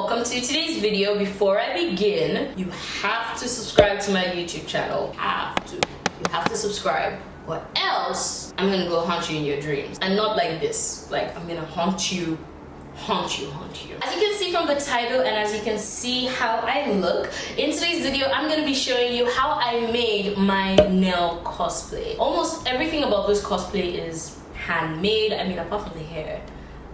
welcome to today's video. Before I begin, you have to subscribe to my YouTube channel. You have to subscribe, or else I'm gonna go haunt you in your dreams. And not like this, like I'm gonna haunt you. As you can see from the title and as you can see how I look, in today's video I'm going to be showing you how I made my nail cosplay. Almost everything about this cosplay is handmade. I mean, apart from the hair.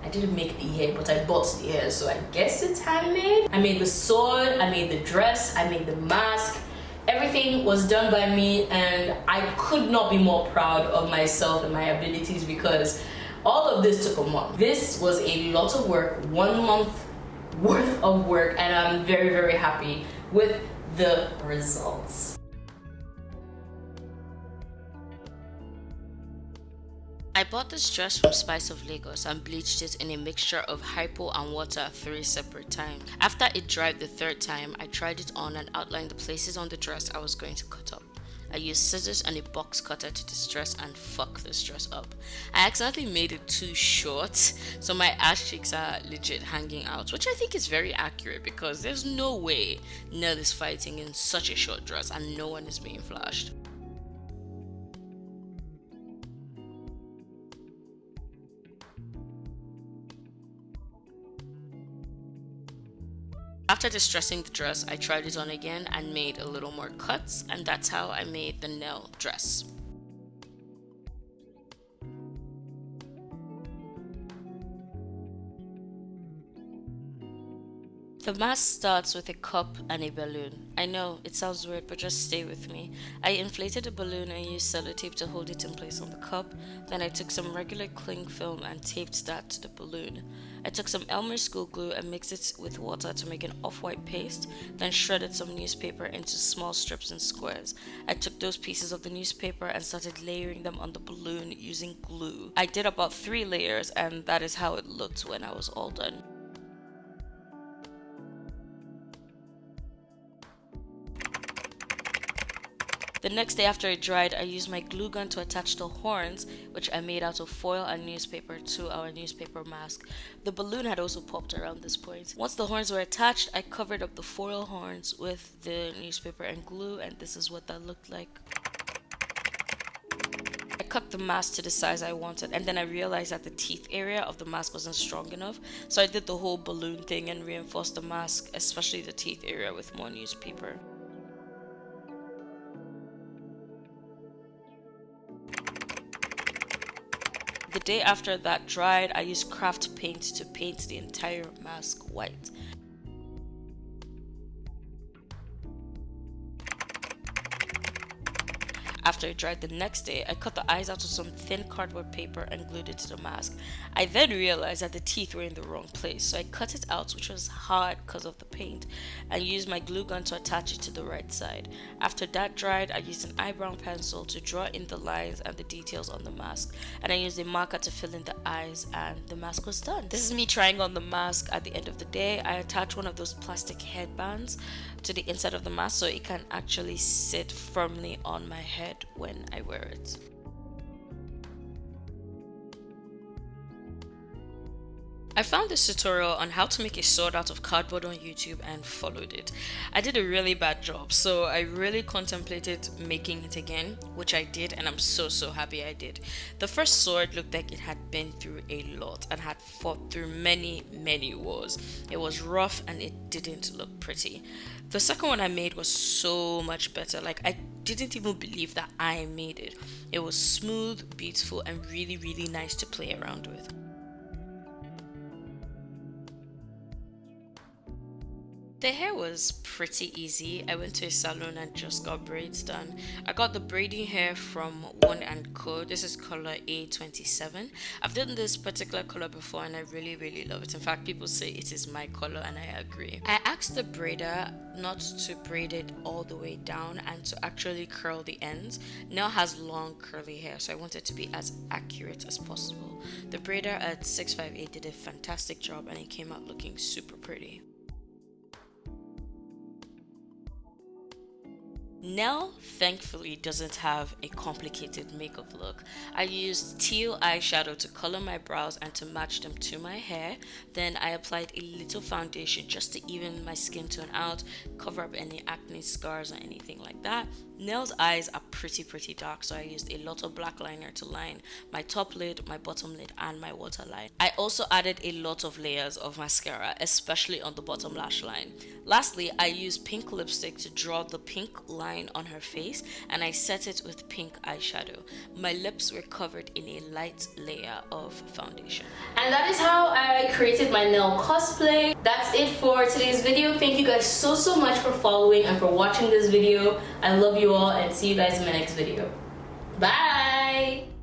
I didn't make the hair, but I bought the hair, so I guess it's handmade. I made the sword, I made the dress, I made the mask. Everything was done by me, and I could not be more proud of myself and my abilities because all of this took a month. This was a lot of work, 1 month worth of work, and I'm very, very happy with the results. I bought this dress from Spice of Lagos and bleached it in a mixture of hypo and water 3 separate times. After it dried the 3rd time, I tried it on and outlined the places on the dress I was going to cut up. I used scissors and a box cutter to distress and fuck this dress up. I accidentally made it too short, so my ass cheeks are legit hanging out, which I think is very accurate because there's no way Nell is fighting in such a short dress and no one is being flashed. After distressing the dress, I tried it on again and made a little more cuts, and that's how I made the nail dress. The mask starts with a cup and a balloon. I know, it sounds weird, but just stay with me. I inflated a balloon and used sellotape to hold it in place on the cup. Then I took some regular cling film and taped that to the balloon. I took some Elmer school glue and mixed it with water to make an off-white paste, then shredded some newspaper into small strips and squares. I took those pieces of the newspaper and started layering them on the balloon using glue. I did about 3 layers, and that is how it looked when I was all done. The next day after it dried, I used my glue gun to attach the horns, which I made out of foil and newspaper, to our newspaper mask. The balloon had also popped around this point. Once the horns were attached, I covered up the foil horns with the newspaper and glue, and this is what that looked like. I cut the mask to the size I wanted, and then I realized that the teeth area of the mask wasn't strong enough, so I did the whole balloon thing and reinforced the mask, especially the teeth area, with more newspaper. The day after that dried, I used craft paint to paint the entire mask white. After it dried the next day, I cut the eyes out of some thin cardboard paper and glued it to the mask. I then realized that the teeth were in the wrong place, so I cut it out, which was hard because of the paint, and used my glue gun to attach it to the right side. After that dried, I used an eyebrow pencil to draw in the lines and the details on the mask, and I used a marker to fill in the eyes, and the mask was done. This is me trying on the mask at the end of the day. I attached one of those plastic headbands to the inside of the mask so it can actually sit firmly on my head when I wear it. I found this tutorial on how to make a sword out of cardboard on YouTube and followed it. I did a really bad job, so I really contemplated making it again, which I did, and I'm so happy I did. The first sword looked like it had been through a lot and had fought through many wars. It was rough and it didn't look pretty. The second one I made was so much better. Like, I didn't even believe that I made it. It was smooth, beautiful, and really nice to play around with. The hair was pretty easy. I went to a salon and just got braids done. I got the braiding hair from One & Co. This is color A27. I've done this particular color before and I really love it. In fact, people say it is my color and I agree. I asked the braider not to braid it all the way down and to actually curl the ends. Nell has long curly hair, so I wanted it to be as accurate as possible. The braider at 658 did a fantastic job and it came out looking super pretty. Nell thankfully doesn't have a complicated makeup look. I used teal eyeshadow to color my brows and to match them to my hair. Then I applied a little foundation just to even my skin tone out, cover up any acne scars or anything like that. Nell's eyes are pretty dark, so I used a lot of black liner to line my top lid, my bottom lid, and my waterline. I also added a lot of layers of mascara, especially on the bottom lash line. Lastly, I used pink lipstick to draw the pink line on her face, and I set it with pink eyeshadow. My lips were covered in a light layer of foundation. And that is how I created my nail cosplay. That's it for today's video. Thank you guys so much for following and for watching this video. I love you all and see you guys in my next video. Bye!